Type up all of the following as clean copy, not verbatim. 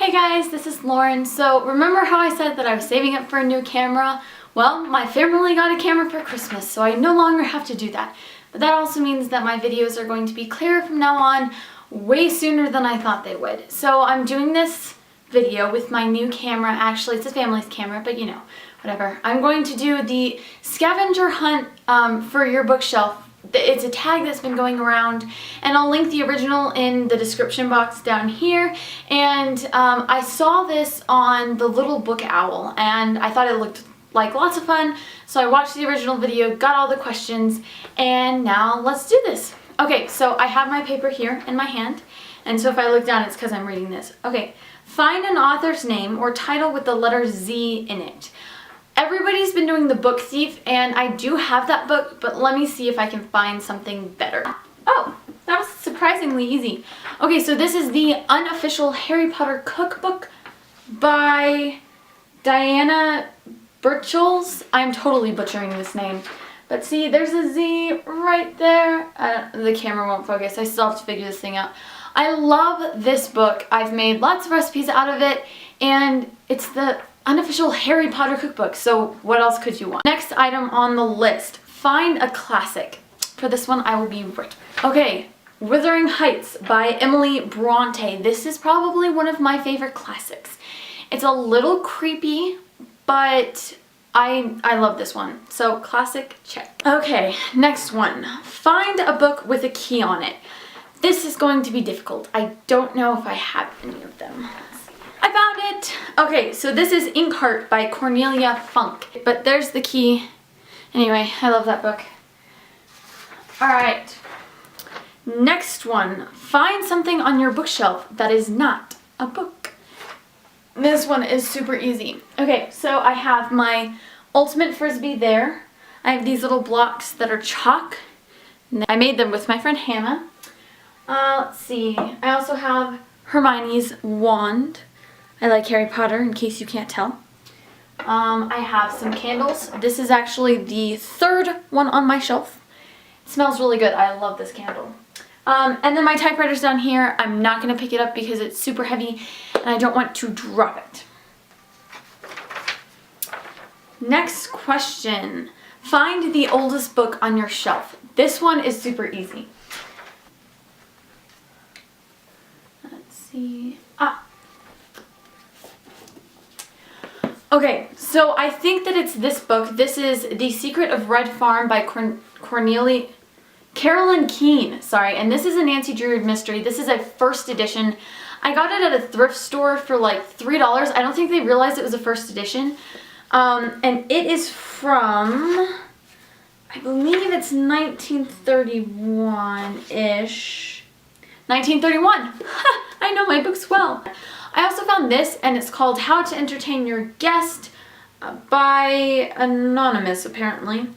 Hey guys, this is Lauren. So remember how I said that I was saving up for a new camera? Well, my family got a camera for Christmas, so I no longer have to do that. But that also means that my videos are going to be clearer from now on way sooner than I thought they would. So I'm doing this video with my new camera. Actually, it's a family's camera, but you know, whatever. I'm going to do the scavenger hunt for your bookshelf. It's a tag that's been going around, and I'll link the original in the description box down here. And I saw this on the Little Book Owl, and I thought it looked like lots of fun, so I watched the original video, got all the questions, and now let's do this. Okay, so I have my paper here in my hand, and so if I look down, it's because I'm reading this. Okay, find an author's name or title with the letter Z in it. Everybody's been doing The Book Thief, and I do have that book, but let me see if I can find something better. Oh, that was surprisingly easy. Okay, so this is the unofficial Harry Potter cookbook by Diana Birchels. I'm totally butchering this name. But see, there's a Z right there. The camera won't focus. I still have to figure this thing out. I love this book. I've made lots of recipes out of it, and it's the unofficial Harry Potter cookbook, so what else could you want? Next item on the list, find a classic. For this one, I will be right back. Okay, Wuthering Heights by Emily Bronte. This is probably one of my favorite classics. It's a little creepy, but I love this one. So classic, check. Okay, next one. Find a book with a key on it. This is going to be difficult. I don't know if I have any of them. I found it! Okay, so this is Inkheart by Cornelia Funk. But there's the key. Anyway, I love that book. Alright. Next one. Find something on your bookshelf that is not a book. This one is super easy. Okay, so I have my Ultimate Frisbee there. I have these little blocks that are chalk. I made them with my friend Hannah. Let's see. I also have Hermione's wand. I like Harry Potter, in case you can't tell. I have some candles. This is actually the third one on my shelf. It smells really good. I love this candle. And then my typewriter's down here. I'm not going to pick it up because it's super heavy and I don't want to drop it. Next question. Find the oldest book on your shelf. This one is super easy. Let's see. Okay, so I think that it's this book. This is The Secret of Red Farm by Carolyn Keene, sorry, and this is a Nancy Drew mystery. This is a first edition. I got it at a thrift store for like $3. I don't think they realized it was a first edition. And it is from, I believe it's 1931-ish. 1931. I know my books well. I also found this, and it's called How to Entertain Your Guest by Anonymous, apparently.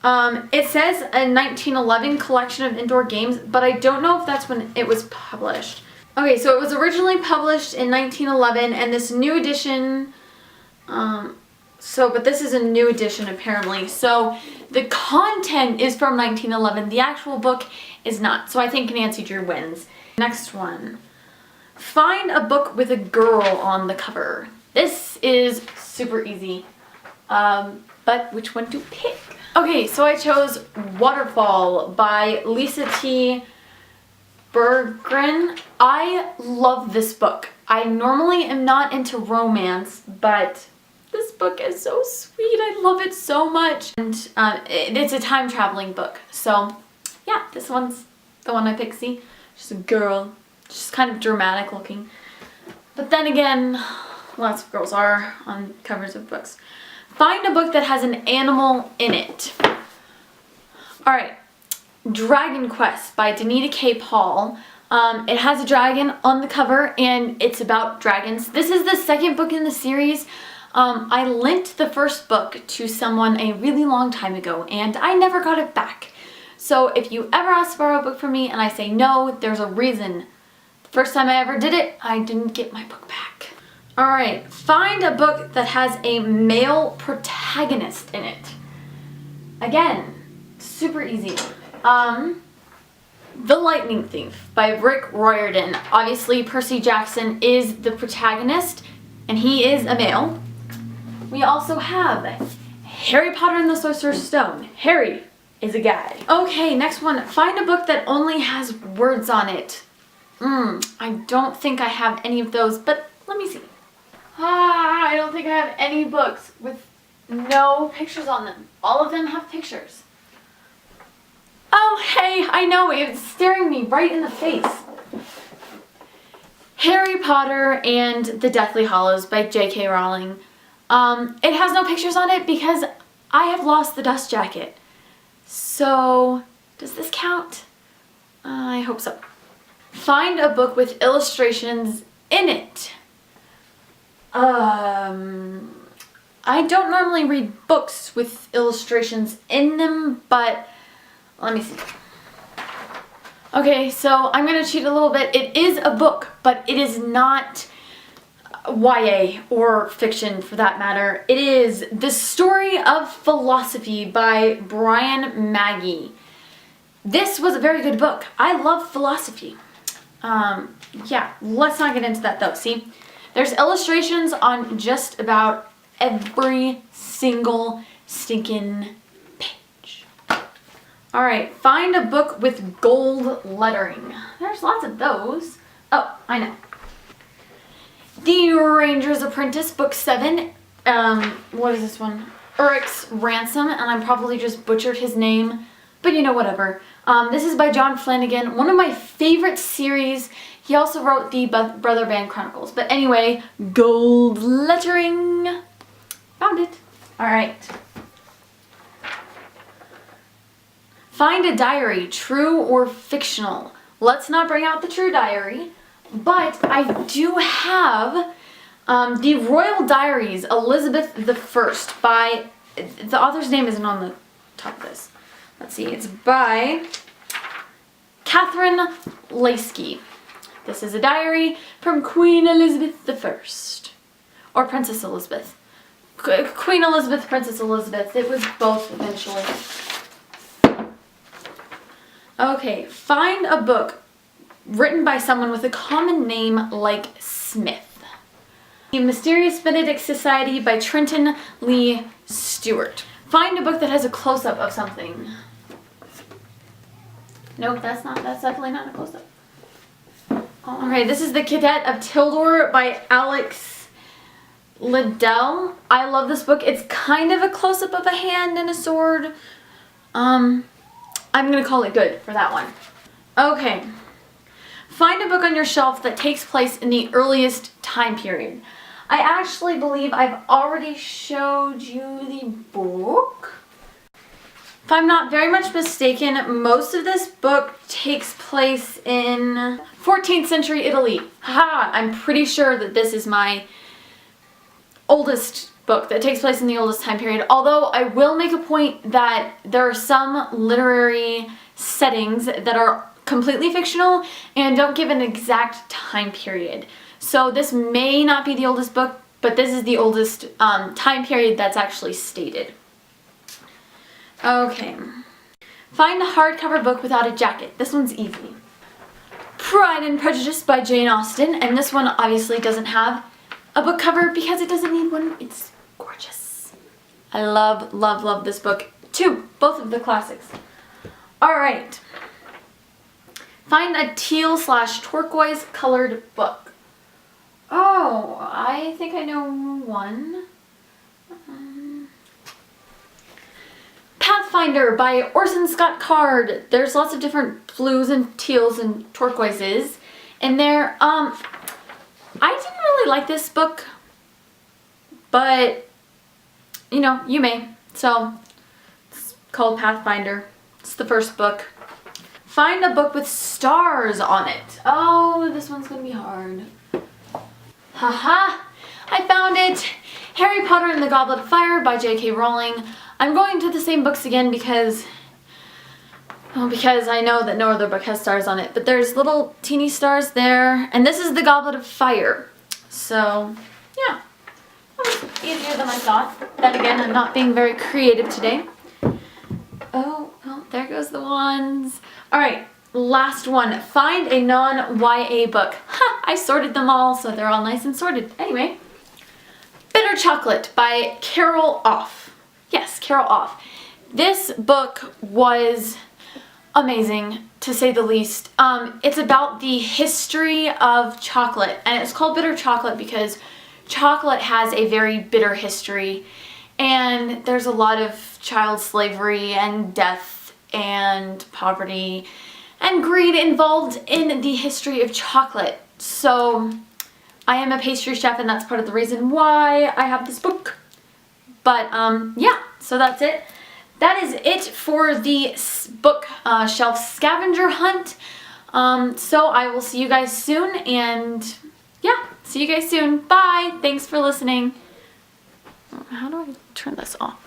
It says a 1911 collection of indoor games, but I don't know if that's when it was published. Okay, so it was originally published in 1911, and this new edition, but this is a new edition apparently. So the content is from 1911, the actual book is not. So I think Nancy Drew wins. Next one. Find a book with a girl on the cover. This is super easy, but which one to pick? Okay, so I chose Waterfall by Lisa T. Berggren. I love this book. I normally am not into romance, but this book is so sweet. I love it so much. And it's a time traveling book. So yeah, this one's the one I picked. See, just a girl. Just kind of dramatic looking. But then again, lots of girls are on covers of books. Find a book that has an animal in it. Alright, Dragon Quest by Danita K. Paul. It has a dragon on the cover and it's about dragons. This is the second book in the series. I lent the first book to someone a really long time ago and I never got it back. So if you ever ask to borrow a book from me and I say no, there's a reason. First time I ever did it, I didn't get my book back. Alright, find a book that has a male protagonist in it. Again, super easy. The Lightning Thief by Rick Riordan. Obviously, Percy Jackson is the protagonist, and he is a male. We also have Harry Potter and the Sorcerer's Stone. Harry is a guy. Okay, next one. Find a book that only has words on it. I don't think I have any of those, but let me see. I don't think I have any books with no pictures on them. All of them have pictures. Oh, hey, I know, it's staring me right in the face. Harry Potter and the Deathly Hallows by J.K. Rowling. It has no pictures on it because I have lost the dust jacket. So, does this count? I hope so. Find a book with illustrations in it. I don't normally read books with illustrations in them, but let me see. Okay, so I'm going to cheat a little bit. It is a book, but it is not YA or fiction for that matter. It is The Story of Philosophy by Brian Magee. This was a very good book. I love philosophy. Yeah, let's not get into that though. See, there's illustrations on just about every single stinking page. Alright, find a book with gold lettering. There's lots of those. Oh, I know. The Ranger's Apprentice, Book 7. What is this one? Urik's Ransom, and I probably just butchered his name, but you know, whatever. This is by John Flanagan, one of my favorite series. He also wrote the Brother Band Chronicles. But anyway, gold lettering. Found it. Alright. Find a diary, true or fictional. Let's not bring out the true diary, but I do have the Royal Diaries, Elizabeth I by, the author's name isn't on the top of this. Let's see, it's by Catherine Laskey. This is a diary from Queen Elizabeth I. Or Princess Elizabeth. Queen Elizabeth, Princess Elizabeth. It was both eventually. Okay, find a book written by someone with a common name like Smith. The Mysterious Benedict Society by Trenton Lee Stewart. Find a book that has a close-up of something. Nope, that's definitely not a close-up. Alright, this is The Cadet of Tildor by Alex Liddell. I love this book. It's kind of a close-up of a hand and a sword. I'm gonna call it good for that one. Okay. Find a book on your shelf that takes place in the earliest time period. I actually believe I've already showed you the book. If I'm not very much mistaken, most of this book takes place in 14th century Italy. Haha, I'm pretty sure that this is my oldest book that takes place in the oldest time period. Although I will make a point that there are some literary settings that are completely fictional and don't give an exact time period. So this may not be the oldest book, but this is the oldest time period that's actually stated. Okay. Find a hardcover book without a jacket. This one's easy. Pride and Prejudice by Jane Austen, and this one obviously doesn't have a book cover because it doesn't need one. It's gorgeous. I love, love, love this book too. Both of the classics. Alright. Find a teal/turquoise colored book. Oh, I think I know one. Pathfinder by Orson Scott Card. There's lots of different blues and teals and turquoises in there. I didn't really like this book, but you know, you may. So it's called Pathfinder. It's the first book. Find a book with stars on it. Oh, this one's gonna be hard. Haha, I found it. Harry Potter and the Goblet of Fire by J.K. Rowling. I'm going to the same books again because I know that no other book has stars on it. But there's little teeny stars there. And this is the Goblet of Fire. So, yeah. That was easier than I thought. Then again, I'm not being very creative today. Oh, there goes the wands. Alright, last one, find a non-YA book. Ha! I sorted them all, so they're all nice and sorted. Anyway, Bitter Chocolate by Carol Off. Yes, Carol Off. This book was amazing, to say the least. It's about the history of chocolate, and it's called Bitter Chocolate because chocolate has a very bitter history, and there's a lot of child slavery and death and poverty and greed involved in the history of chocolate. So I am a pastry chef, and that's part of the reason why I have this book. But yeah, so that's it. That is it for the Bookshelf Scavenger Hunt. So I will see you guys soon, and yeah, see you guys soon. Bye. Thanks for listening. How do I turn this off?